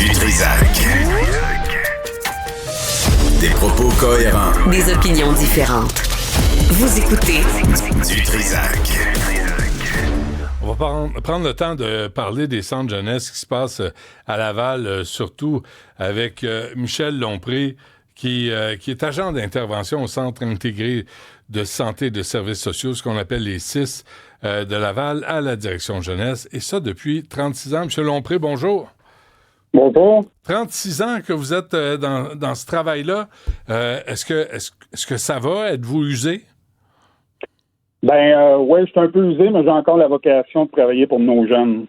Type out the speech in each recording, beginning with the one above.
Du Trisac. Des propos cohérents. Des opinions différentes. Vous écoutez Du Trisac. On va prendre le temps de parler des centres jeunesse qui se passent à Laval, surtout avec Michel Lompré, qui est agent d'intervention au Centre intégré de santé et de services sociaux, ce qu'on appelle les CIS de Laval, à la direction jeunesse, et ça depuis 36 ans. Michel Lompré, bonjour. Bonjour. 36 ans que vous êtes dans ce travail-là. Est-ce que ça va? Êtes-vous usé? Oui, je suis un peu usé, mais j'ai encore la vocation de travailler pour nos jeunes.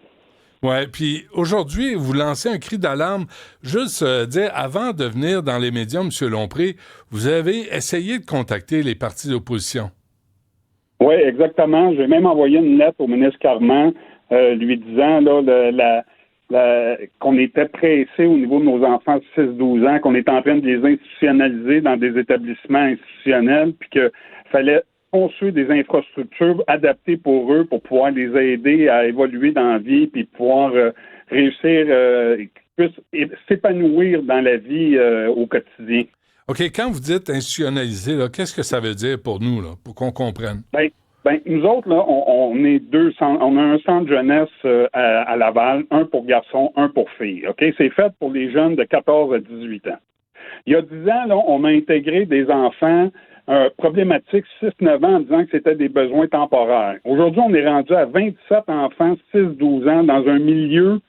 Oui, puis aujourd'hui, vous lancez un cri d'alarme. Juste dire, avant de venir dans les médias, M. Lompré, vous avez essayé de contacter les partis d'opposition. Oui, exactement. J'ai même envoyé une lettre au ministre Carman lui disant là, qu'on était pressé au niveau de nos enfants de 6-12 ans, qu'on était en train de les institutionnaliser dans des établissements institutionnels, puis qu'il fallait construire des infrastructures adaptées pour eux pour pouvoir les aider à évoluer dans la vie puis pouvoir réussir, qu'ils puissent s'épanouir dans la vie au quotidien. OK, quand vous dites institutionnaliser, là, qu'est-ce que ça veut dire pour nous, là, pour qu'on comprenne? Nous autres, là, on est deux centres. On a un centre jeunesse à Laval, un pour garçons, un pour filles. OK? C'est fait pour les jeunes de 14 à 18 ans. Il y a 10 ans, là, on a intégré des enfants problématiques 6-9 ans en disant que c'était des besoins temporaires. Aujourd'hui, on est rendu à 27 enfants 6-12 ans dans un milieu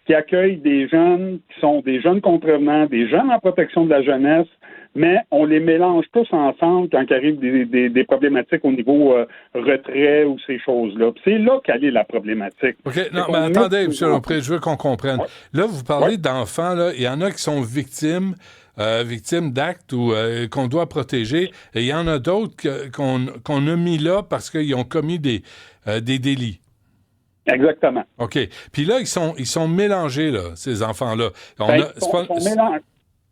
qui accueille des jeunes qui sont des jeunes contrevenants, des jeunes en protection de la jeunesse, mais on les mélange tous ensemble quand il arrive des problématiques au niveau retrait ou ces choses-là. Puis c'est là qu'elle est la problématique. OK, non, mais attendez, M. Lompré, je veux qu'on comprenne. Ouais. Là, vous parlez d'enfants, là, il y en a qui sont victimes d'actes qu'on doit protéger, et il y en a d'autres qu'on a mis là parce qu'ils ont commis des délits. Exactement. OK. Puis là, ils sont mélangés, là, ces enfants-là.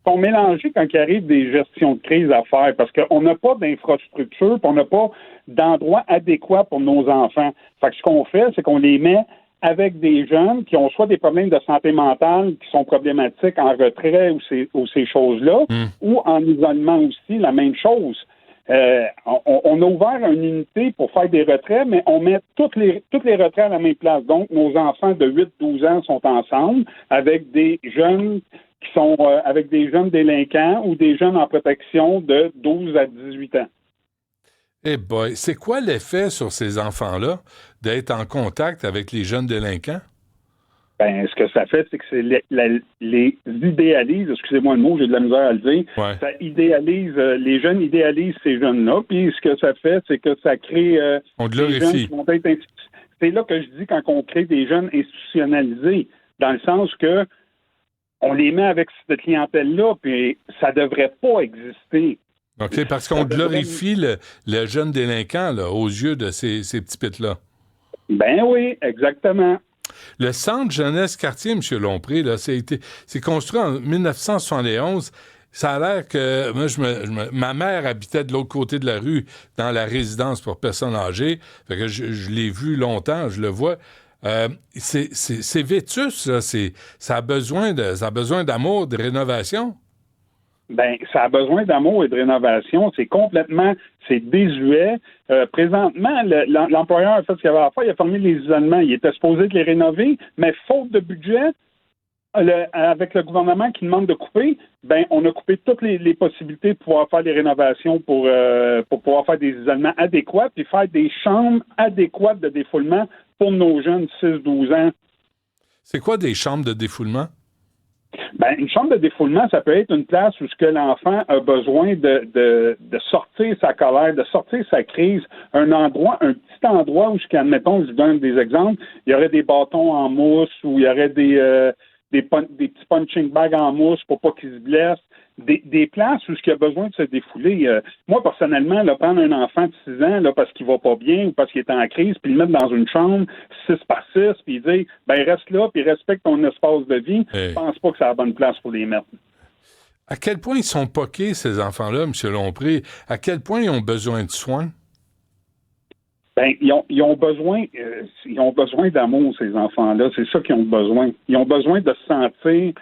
Sont mélangés quand il arrive des gestions de crise à faire, parce qu'on n'a pas d'infrastructure, puis on n'a pas d'endroit adéquat pour nos enfants. Fait que ce qu'on fait, c'est qu'on les met avec des jeunes qui ont soit des problèmes de santé mentale qui sont problématiques en retrait ou ces choses-là, ou en isolement aussi, la même chose. On a ouvert une unité pour faire des retraits, mais on met toutes les retraits à la même place. Donc, nos enfants de 8-12 ans sont ensemble avec des jeunes qui sont avec des jeunes délinquants ou des jeunes en protection de 12 à 18 ans. Eh boy, c'est quoi l'effet sur ces enfants-là d'être en contact avec les jeunes délinquants? Ce que ça fait, c'est que les idéalise, excusez-moi le mot, j'ai de la misère à le dire, ouais. Ça idéalise, les jeunes idéalisent ces jeunes-là, puis ce que ça fait, c'est que ça crée on glorifie. Des jeunes qui vont être c'est là que je dis quand on crée des jeunes institutionnalisés, dans le sens que on les met avec cette clientèle-là, puis ça devrait pas exister. OK, parce qu'on glorifie le jeune délinquant là, aux yeux de ces petits pits-là. Ben oui, exactement. Le centre jeunesse quartier, M. Lompré, là, c'est construit en 1971. Ça a l'air que ma mère habitait de l'autre côté de la rue, dans la résidence pour personnes âgées. Fait que je l'ai vu longtemps, je le vois. C'est vétus, là. Ça a besoin d'amour, de rénovation. Ça a besoin d'amour et de rénovation. C'est désuet. Présentement, l'employeur a fait ce qu'il avait à faire. Il a fermé les isolements. Il était supposé de les rénover, mais faute de budget, avec le gouvernement qui demande de couper, on a coupé toutes les possibilités de pouvoir faire des rénovations pour pouvoir faire des isolements adéquats puis faire des chambres adéquates de défoulement pour nos jeunes 6-12 ans. C'est quoi des chambres de défoulement? Une chambre de défoulement, ça peut être une place où ce que l'enfant a besoin de sortir sa colère, de sortir sa crise, un petit endroit où, admettons, je vous donne des exemples, il y aurait des bâtons en mousse, ou il y aurait des petits punching bags en mousse pour pas qu'ils se blessent, des places où il a besoin de se défouler. Moi, personnellement, prendre un enfant de 6 ans parce qu'il va pas bien ou parce qu'il est en crise, puis le mettre dans une chambre 6x6, puis dire reste là, puis respecte ton espace de vie, je pense pas que c'est la bonne place pour les mettre. À quel point ils sont poqués, ces enfants-là, M. Lompré? À quel point ils ont besoin de soins? Ils ont besoin d'amour, ces enfants-là. C'est ça qu'ils ont besoin. Ils ont besoin de se sentir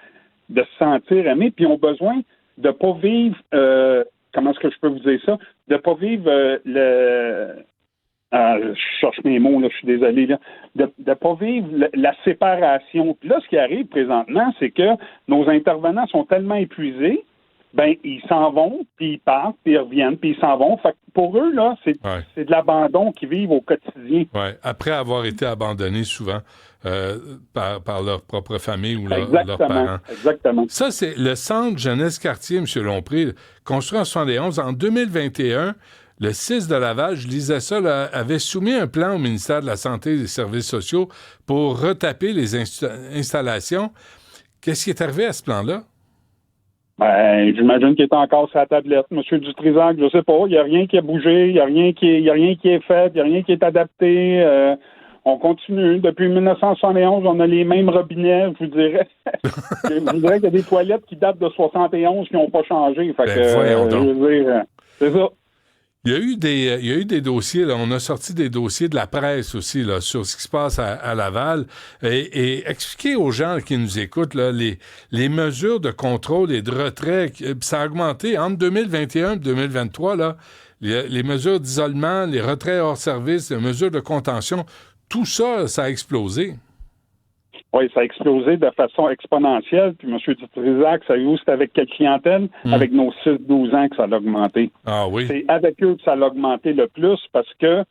de se sentir aimés, puis ils ont besoin de pas vivre, comment est-ce que je peux vous dire ça, de pas vivre je cherche mes mots, là, je suis désolé, là, de pas vivre la séparation. Puis là, ce qui arrive présentement, c'est que nos intervenants sont tellement épuisés, ben ils s'en vont, puis ils partent, puis ils reviennent, puis ils s'en vont. Fait que pour eux, là, c'est de l'abandon qu'ils vivent au quotidien. Oui, après avoir été abandonnés souvent par leur propre famille ou leurs parents. Exactement. Ça, c'est le Centre Jeunesse Quartier, M. Lompré, construit en 1971. En 2021, le 6 de Laval, je lisais ça, là, avait soumis un plan au ministère de la Santé et des Services sociaux pour retaper les installations. Qu'est-ce qui est arrivé à ce plan-là? Ben, j'imagine qu'il est encore sur la tablette. Monsieur Dutrisac, je sais pas, il n'y a rien qui a bougé, il n'y a rien qui est fait, il n'y a rien qui est adapté. On continue. Depuis 1971, on a les mêmes robinets, je vous dirais. Je vous dirais qu'il y a des toilettes qui datent de 71 qui n'ont pas changé. Fait voyons donc. Je veux dire, c'est ça. Il y a eu des dossiers, là, on a sorti des dossiers de la presse aussi là, sur ce qui se passe à Laval et expliquer aux gens qui nous écoutent là, les mesures de contrôle et de retrait. Ça a augmenté entre 2021 et 2023, là, les mesures d'isolement, les retraits hors service, les mesures de contention, tout ça, ça a explosé. Oui, ça a explosé de façon exponentielle. Puis, M. Dutrisac, savez-vous, c'est avec quelle clientèle? Avec nos 6-12 ans que ça a augmenté. Ah oui? C'est avec eux que ça a augmenté le plus parce que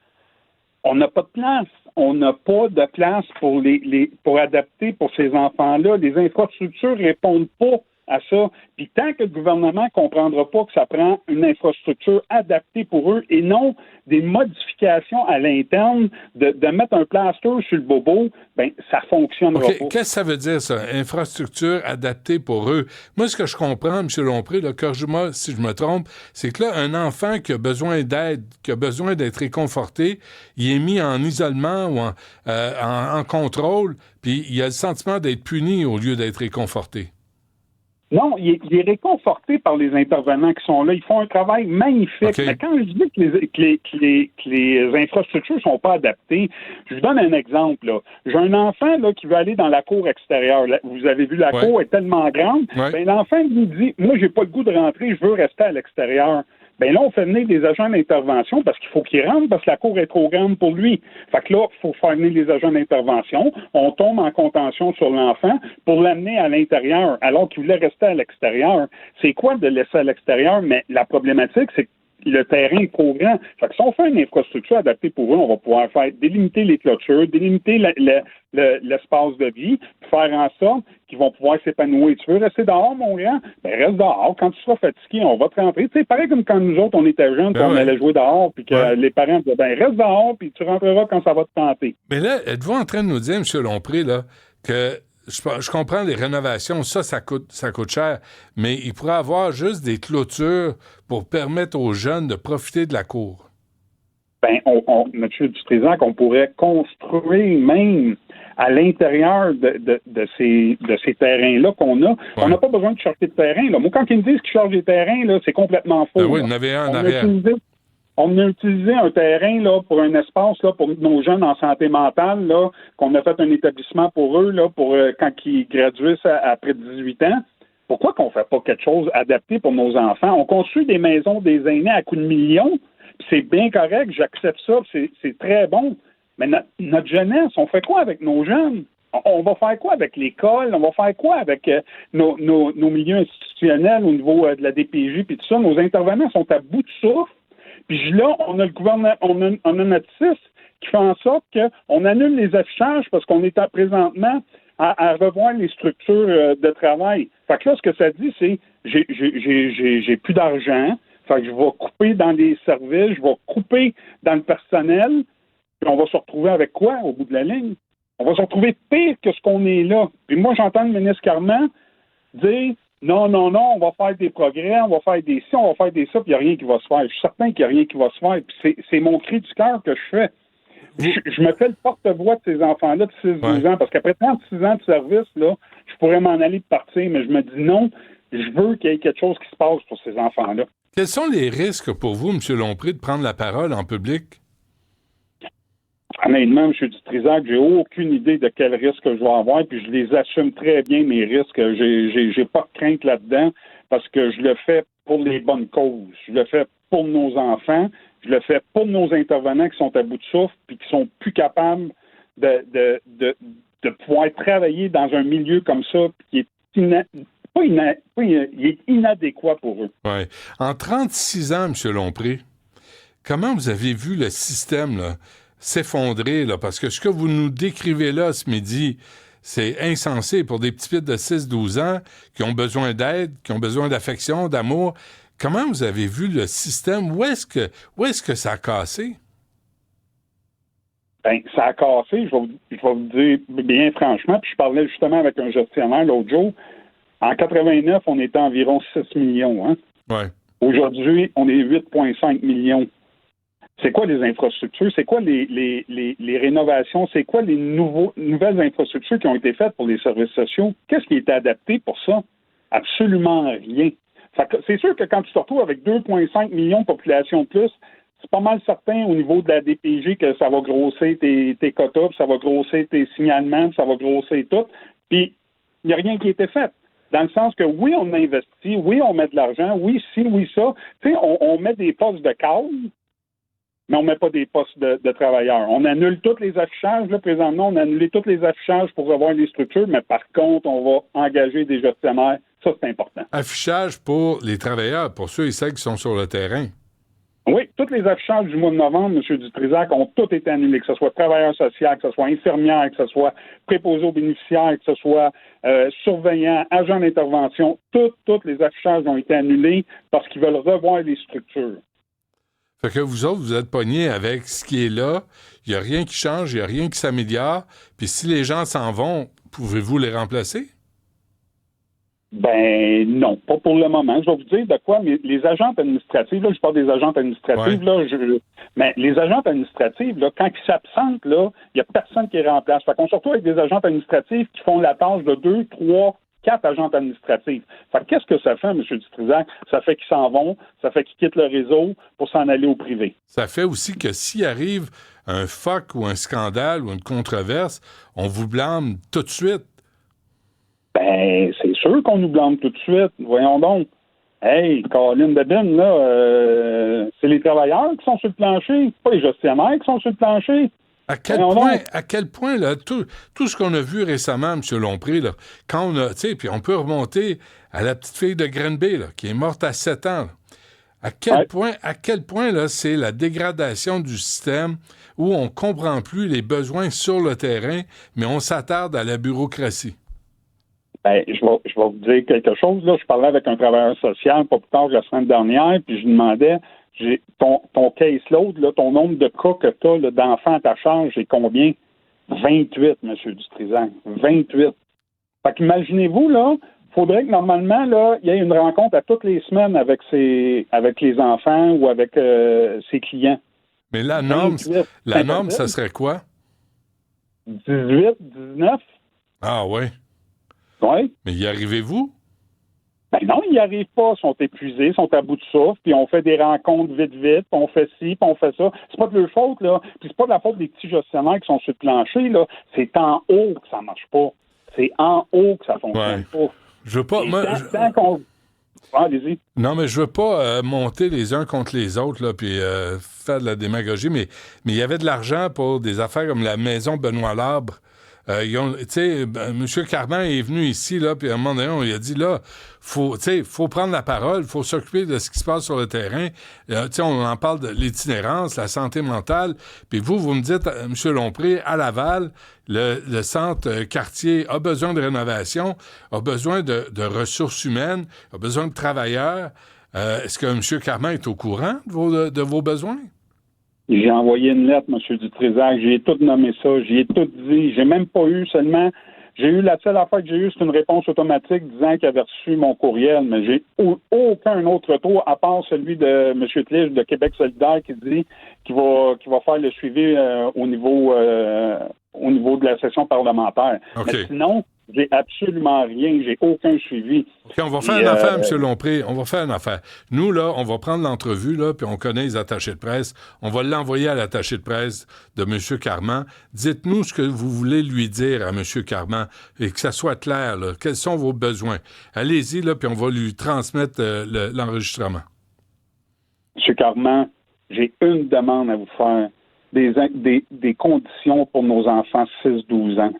on n'a pas de place. On n'a pas de place pour adapter pour ces enfants-là. Les infrastructures répondent pas à ça. Puis tant que le gouvernement ne comprendra pas que ça prend une infrastructure adaptée pour eux et non des modifications à l'interne, de mettre un plaster sur le bobo, ben ça fonctionnera pas. Qu'est-ce que ça veut dire, ça? Infrastructure adaptée pour eux. Moi, ce que je comprends, M. Lompré, là, corrige-moi si je me trompe, c'est que là, un enfant qui a besoin d'aide, qui a besoin d'être réconforté, il est mis en isolement ou en contrôle, puis il a le sentiment d'être puni au lieu d'être réconforté. Non, il est réconforté par les intervenants qui sont là. Ils font un travail magnifique. Okay. Mais quand je dis que les infrastructures sont pas adaptées, je vous donne un exemple. Là. J'ai un enfant là, qui veut aller dans la cour extérieure. Vous avez vu, la cour est tellement grande. Ouais. Ben, l'enfant lui dit, moi, j'ai pas le goût de rentrer, je veux rester à l'extérieur. Ben là, on fait venir des agents d'intervention parce qu'il faut qu'il rentre parce que la cour est trop grande pour lui. Fait que là, il faut faire venir les agents d'intervention. On tombe en contention sur l'enfant pour l'amener à l'intérieur alors qu'il voulait rester à l'extérieur. C'est quoi de laisser à l'extérieur? Mais la problématique, c'est que le terrain est trop grand. Fait que si on fait une infrastructure adaptée pour eux, on va pouvoir délimiter les clôtures, délimiter l'espace de vie, faire en sorte qu'ils vont pouvoir s'épanouir. Tu veux rester dehors, mon grand? Ben reste dehors. Quand tu seras fatigué, on va te rentrer. Tu sais, pareil comme quand nous autres, on était jeunes, on allait jouer dehors, puis que les parents disaient, ben reste dehors, puis tu rentreras quand ça va te tenter. Mais là, êtes-vous en train de nous dire, M. Lompré, là, que je comprends les rénovations, ça coûte cher, mais il pourrait avoir juste des clôtures pour permettre aux jeunes de profiter de la cour. Ben, M. Dutrisac, on pourrait construire même à l'intérieur de ces terrains-là qu'on a. Ouais. On n'a pas besoin de chercher de terrain. Là. Moi, quand ils me disent qu'ils chargent des terrains, là, c'est complètement faux. Ben oui, il y en avait un en arrière. On a utilisé un terrain là, pour un espace là, pour nos jeunes en santé mentale, là, qu'on a fait un établissement pour eux là, pour quand ils graduent après 18 ans. Pourquoi qu'on ne fait pas quelque chose adapté pour nos enfants? On construit des maisons des aînés à coups de millions, c'est bien correct, j'accepte ça, c'est très bon. Mais notre jeunesse, on fait quoi avec nos jeunes? On va faire quoi avec l'école? On va faire quoi avec nos milieux institutionnels au niveau de la DPJ puis tout ça? Nos intervenants sont à bout de souffle. Puis là, on a le gouvernement, on a notre CIS qui fait en sorte qu'on annule les affichages parce qu'on est présentement à revoir les structures de travail. Fait que là, ce que ça dit, c'est j'ai plus d'argent, fait que je vais couper dans les services, je vais couper dans le personnel, puis on va se retrouver avec quoi au bout de la ligne? On va se retrouver pire que ce qu'on est là. Puis moi, j'entends le ministre Carman dire non, on va faire des progrès, on va faire des ci, on va faire des ça, puis il n'y a rien qui va se faire. Je suis certain qu'il n'y a rien qui va se faire. Puis c'est mon cri du cœur que je fais. Je me fais le porte-voix de ces enfants-là de 6-12 ans, parce qu'après 36 ans de service, là, je pourrais m'en aller de partir, mais je me dis non, je veux qu'il y ait quelque chose qui se passe pour ces enfants-là. Quels sont les risques pour vous, M. Lompré, de prendre la parole en public? Honnêtement, M. Dutrisac, j'ai aucune idée de quel risque je vais avoir, puis je les assume très bien, mes risques. J'ai pas de crainte là-dedans, parce que je le fais pour les bonnes causes. Je le fais pour nos enfants, je le fais pour nos intervenants qui sont à bout de souffle, puis qui sont plus capables de pouvoir travailler dans un milieu comme ça, qui est il est inadéquat pour eux. Ouais. En 36 ans, M. Lompré, comment vous avez vu le système là, s'effondrer? Là? Parce que ce que vous nous décrivez là ce midi, c'est insensé pour des petits de 6-12 ans qui ont besoin d'aide, qui ont besoin d'affection, d'amour. Comment vous avez vu le système? Où est-ce que ça a cassé? Ben, ça a cassé, je vais vous dire bien franchement, puis je parlais justement avec un gestionnaire l'autre jour. En 89, on était environ 6 millions. Hein? Ouais. Aujourd'hui, on est 8,5 millions. C'est quoi les infrastructures? C'est quoi les rénovations? C'est quoi les nouvelles infrastructures qui ont été faites pour les services sociaux? Qu'est-ce qui a été adapté pour ça? Absolument rien. C'est sûr que quand tu te retrouves avec 2,5 millions de population de plus, c'est pas mal certain au niveau de la DPJ que ça va grossir tes quotas, puis ça va grossir tes signalements, puis ça va grossir tout. Puis, il n'y a rien qui a été fait. Dans le sens que, oui, on investit, oui, on met de l'argent, oui, ci, oui, ça. Tu sais, on met des postes de cadre, mais on ne met pas des postes de travailleurs. On annule tous les affichages. Là, présentement, on a annulé tous les affichages pour avoir les structures, mais par contre, on va engager des gestionnaires. Ça, c'est important. Affichage pour les travailleurs, pour ceux et celles qui sont sur le terrain. Oui, tous les affichages du mois de novembre, M. Dutrisac, ont tous été annulés, que ce soit travailleur social, que ce soit infirmière, que ce soit préposé aux bénéficiaires, que ce soit surveillant, agent d'intervention. Tous les affichages ont été annulés parce qu'ils veulent revoir les structures. Fait que vous autres, vous êtes pognés avec ce qui est là. Il n'y a rien qui change, il n'y a rien qui s'améliore. Puis si les gens s'en vont, pouvez-vous les remplacer? Ben non, pas pour le moment. Je vais vous dire de quoi, mais les agentes administratives, là, je parle des agentes administratives, là, mais les agentes administratives, là, quand ils s'absentent, là, il n'y a personne qui les remplace. Fait qu'on se retrouve avec des agentes administratives qui font la tâche de 2, 3, 4 agentes administratives. Fait que qu'est-ce que ça fait, M. Dutrisac? Ça fait qu'ils s'en vont, ça fait qu'ils quittent le réseau pour s'en aller au privé. Ça fait aussi que s'il arrive un fuck ou un scandale ou une controverse, on vous blâme tout de suite. Ben, c'est sûr qu'on nous blâme tout de suite. Voyons donc. Hey, Caroline Bebine, là, c'est les travailleurs qui sont sur le plancher, pas les gestionnaires qui sont sur le plancher. À quel point, là, tout ce qu'on a vu récemment, M. Lompré, là, quand on a, tu sais, puis on peut remonter à la petite fille de Grenby, là, qui est morte à 7 ans, là. À quel point, là, c'est la dégradation du système où on comprend plus les besoins sur le terrain, mais on s'attarde à la bureaucratie. Ben, je vais vous dire quelque chose. Là, je parlais avec un travailleur social pas plus tard que la semaine dernière, puis je lui demandais, ton caseload, là, ton nombre de cas que tu as d'enfants à ta charge, c'est combien? 28, M. Dutrisac. 28. Fait qu'imaginez-vous, là, faudrait que normalement, là, il y ait une rencontre à toutes les semaines avec les enfants ou avec ses clients. Mais la norme, ça serait quoi? 18, 19. Ah ouais. Oui. Mais y arrivez-vous? Ben non, ils n'y arrivent pas. Ils sont épuisés, ils sont à bout de souffle, puis on fait des rencontres vite, puis on fait ci, puis on fait ça. C'est pas de leur faute, là. Puis c'est pas de la faute des petits gestionnaires qui sont sur le plancher, là. C'est en haut que ça marche pas. C'est en haut que ça fonctionne pas. Je veux pas... allez-y. Non, mais je veux pas monter les uns contre les autres, là, puis faire de la démagogie, mais il y avait de l'argent pour des affaires comme la maison Benoît Labre. Tu sais, M. Carman est venu ici, là, puis à un moment donné, on lui a dit, là, faut prendre la parole, faut s'occuper de ce qui se passe sur le terrain. Tu sais, on en parle de l'itinérance, la santé mentale. Puis vous me dites, M. Lompré, à Laval, le centre quartier a besoin de rénovation, a besoin de ressources humaines, a besoin de travailleurs. Est-ce que M. Carman est au courant de vos besoins? J'ai envoyé une lettre, M. Dutrisac, j'ai tout nommé ça, j'y ai tout dit. J'ai même pas eu seulement... la seule affaire que j'ai eue, c'est une réponse automatique disant qu'il avait reçu mon courriel, mais j'ai aucun autre retour, à part celui de M. Tlige de Québec solidaire qui dit qu'il va faire le suivi au niveau de la session parlementaire. Okay. Mais sinon, J'ai absolument rien. J'ai aucun suivi. OK, on va faire une affaire, M. Lompré. On va faire une affaire. Nous, là, on va prendre l'entrevue, là, puis on connaît les attachés de presse. On va l'envoyer à l'attaché de presse de M. Carman. Dites-nous ce que vous voulez lui dire à M. Carman et que ça soit clair, là. Quels sont vos besoins? Allez-y, là, puis on va lui transmettre l'enregistrement. M. Carman, j'ai une demande à vous faire. Des conditions pour nos enfants 6-12 ans.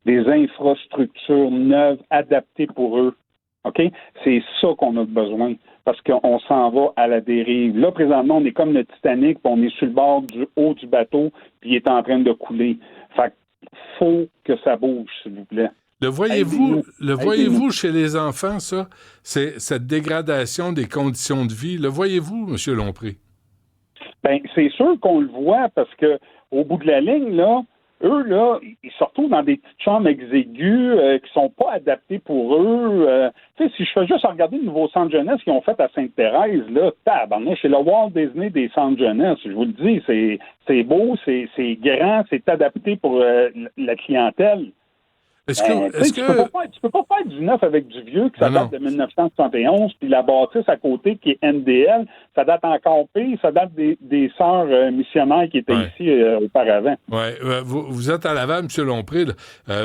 Des infrastructures neuves adaptées pour eux. OK? C'est ça qu'on a besoin parce qu'on s'en va à la dérive. Là, présentement, on est comme le Titanic, puis on est sur le bord du haut du bateau, puis il est en train de couler. Fait qu'il faut que ça bouge, s'il vous plaît. Le voyez-vous chez les enfants, ça? C'est cette dégradation des conditions de vie. Le voyez-vous, M. Lompré? Bien, c'est sûr qu'on le voit parce que au bout de la ligne, là, eux, là, ils se retrouvent dans des petites chambres exiguës qui sont pas adaptées pour eux. Tu sais, si je fais juste regarder le nouveau centre jeunesse qu'ils ont fait à Sainte-Thérèse, là, tabarnouche, c'est le Walt Disney des centres jeunesse. Je vous le dis, c'est beau, c'est grand, c'est adapté pour la clientèle. Tu peux pas faire du neuf avec du vieux, que ça date de 1971, puis la bâtisse à côté qui est NDL, ça date encore pire, ça date des sœurs missionnaires qui étaient ici auparavant. Oui, vous êtes à Laval, M. Lompré,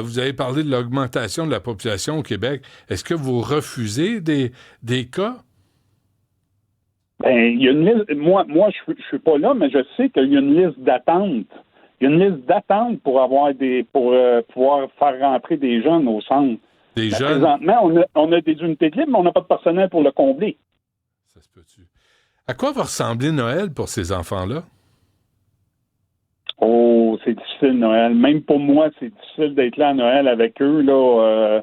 vous avez parlé de l'augmentation de la population au Québec. Est-ce que vous refusez des cas? Ben, il y a une liste. Moi, je suis pas là, mais je sais qu'il y a une liste d'attente. Il y a une liste d'attente pour pouvoir faire rentrer des jeunes au centre. Des jeunes? Présentement, on a des unités de libre, mais on n'a pas de personnel pour le combler. Ça se peut-tu? À quoi va ressembler Noël pour ces enfants-là? Oh, c'est difficile, Noël. Même pour moi, c'est difficile d'être là à Noël avec eux. Là,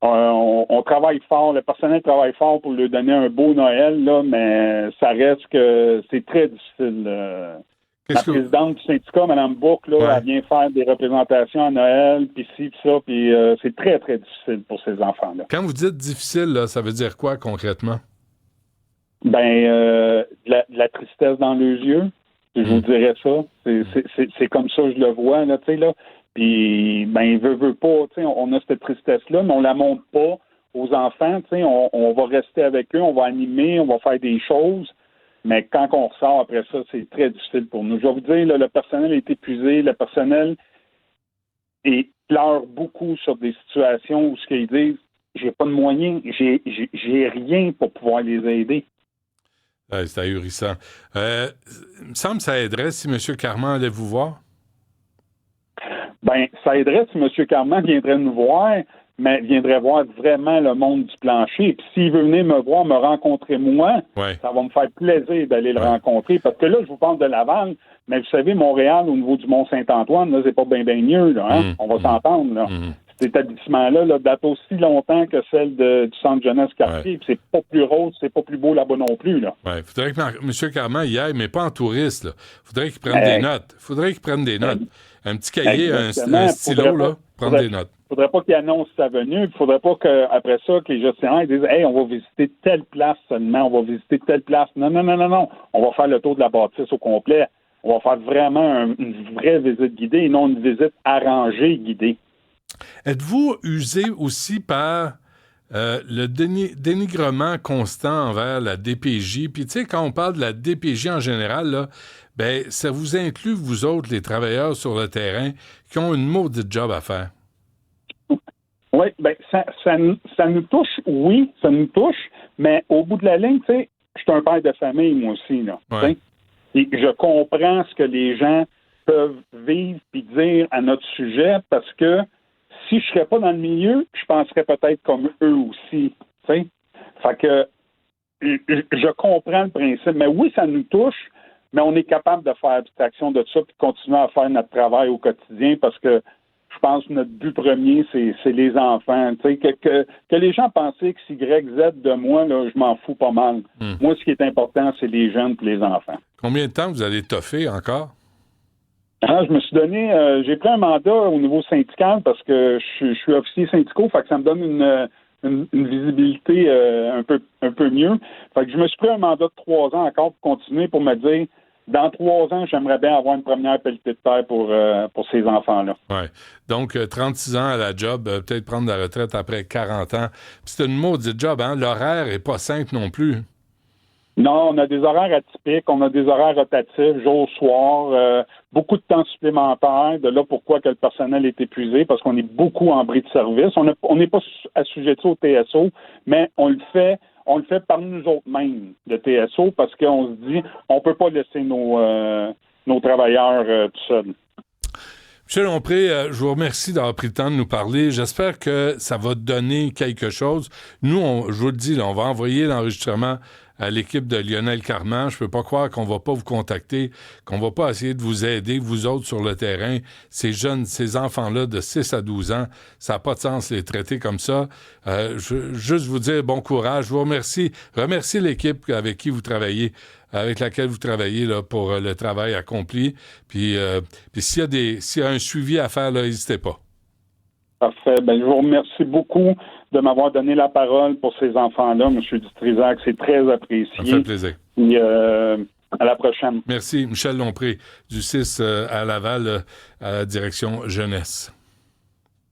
on travaille fort, le personnel travaille fort pour leur donner un beau Noël, là, mais ça reste que c'est très difficile. La présidente du syndicat, Mme Bourque, là, elle vient faire des représentations à Noël, puis ci, puis ça, puis c'est très, très difficile pour ces enfants-là. Quand vous dites difficile, là, ça veut dire quoi concrètement? Ben, la tristesse dans les yeux, je vous dirais ça. C'est comme ça que je le vois, là, tu sais, là. Puis, ben, veut pas, tu sais, on a cette tristesse-là, mais on la montre pas aux enfants, tu sais, on va rester avec eux, on va animer, on va faire des choses. Mais quand on ressort après ça, c'est très difficile pour nous. Je vais vous dire, là, le personnel est épuisé, le personnel pleure beaucoup sur des situations où ce qu'ils disent, j'ai pas de moyens, j'ai rien pour pouvoir les aider. Ouais, c'est ahurissant. Il me semble que ça aiderait si M. Carman allait vous voir. Ben, ça aiderait si M. Carman viendrait nous voir, mais viendrait voir vraiment le monde du plancher. Puis s'il veut venir me voir, me rencontrer moi, ça va me faire plaisir d'aller le rencontrer. Parce que là, je vous parle de Laval, mais vous savez, Montréal, au niveau du Mont-Saint-Antoine, là, c'est pas bien mieux, là, hein? On va s'entendre, là. Cet établissement-là là, date aussi longtemps que celle du Centre Jeunesse Quartier. Puis c'est pas plus rose, c'est pas plus beau là-bas non plus, là. Oui, il faudrait que M. Carman y aille, mais pas en touriste, là. Faudrait qu'il prenne des notes. Un petit cahier, un stylo, là, prendre des notes. Il ne faudrait pas qu'il annonce sa venue. Il ne faudrait pas qu'après ça, que les gestionnaires disent « Hey, on va visiter telle place seulement, on va visiter telle place. » Non. On va faire le tour de la bâtisse au complet. On va faire vraiment une vraie visite guidée et non une visite arrangée guidée. Êtes-vous usé aussi par le dénigrement constant envers la DPJ? Puis, tu sais, quand on parle de la DPJ en général, là, ben, ça vous inclut, vous autres, les travailleurs sur le terrain, qui ont une maudite job à faire. Oui, bien, ça nous touche, oui, ça nous touche, mais au bout de la ligne, tu sais, je suis un père de famille, moi aussi, là. Ouais. Et je comprends ce que les gens peuvent vivre puis dire à notre sujet parce que si je serais pas dans le milieu, je penserais peut-être comme eux aussi, tu sais. Fait que je comprends le principe, mais oui, ça nous touche, mais on est capable de faire abstraction de ça puis de continuer à faire notre travail au quotidien parce que je pense que notre but premier, c'est les enfants. Tu sais, que les gens pensaient que Y, Z de moi, là, je m'en fous pas mal. Moi, ce qui est important, c'est les jeunes et les enfants. Combien de temps vous allez toffer encore? Je me suis donné... j'ai pris un mandat au niveau syndical parce que je suis officier syndical, fait que ça me donne une visibilité un peu mieux. Fait que je me suis pris un mandat de 3 ans encore pour continuer, pour me dire dans 3 ans, j'aimerais bien avoir une première pelletée de terre pour ces enfants-là. Oui. Donc, 36 ans à la job, peut-être prendre la retraite après 40 ans. Puis c'est une maudite job, hein? L'horaire est pas simple non plus. Non, on a des horaires atypiques, on a des horaires rotatifs, jour, soir, beaucoup de temps supplémentaire. De là pourquoi que le personnel est épuisé, parce qu'on est beaucoup en bris de service. On n'est pas assujetti au TSO, mais on le fait par nous autres mêmes, le TSO, parce qu'on se dit, on peut pas laisser nos travailleurs tout seuls. M. Lompré, je vous remercie d'avoir pris le temps de nous parler. J'espère que ça va donner quelque chose. Nous, je vous le dis, là, on va envoyer l'enregistrement à l'équipe de Lionel Carman. Je peux pas croire qu'on va pas vous contacter, qu'on va pas essayer de vous aider, vous autres, sur le terrain. Ces jeunes, ces enfants-là de 6 à 12 ans, ça n'a pas de sens de les traiter comme ça. Je veux juste vous dire bon courage. Je vous remercie. Remerciez l'équipe avec qui vous travaillez, avec laquelle vous travaillez là, pour le travail accompli. Puis s'il y a un suivi à faire, là, n'hésitez pas. Parfait. Je vous remercie beaucoup de m'avoir donné la parole pour ces enfants-là, M. Dutrisac. C'est très apprécié. Ça me fait plaisir. Et, à la prochaine. Merci. Michel Lompré, du 6 à Laval, à la direction jeunesse.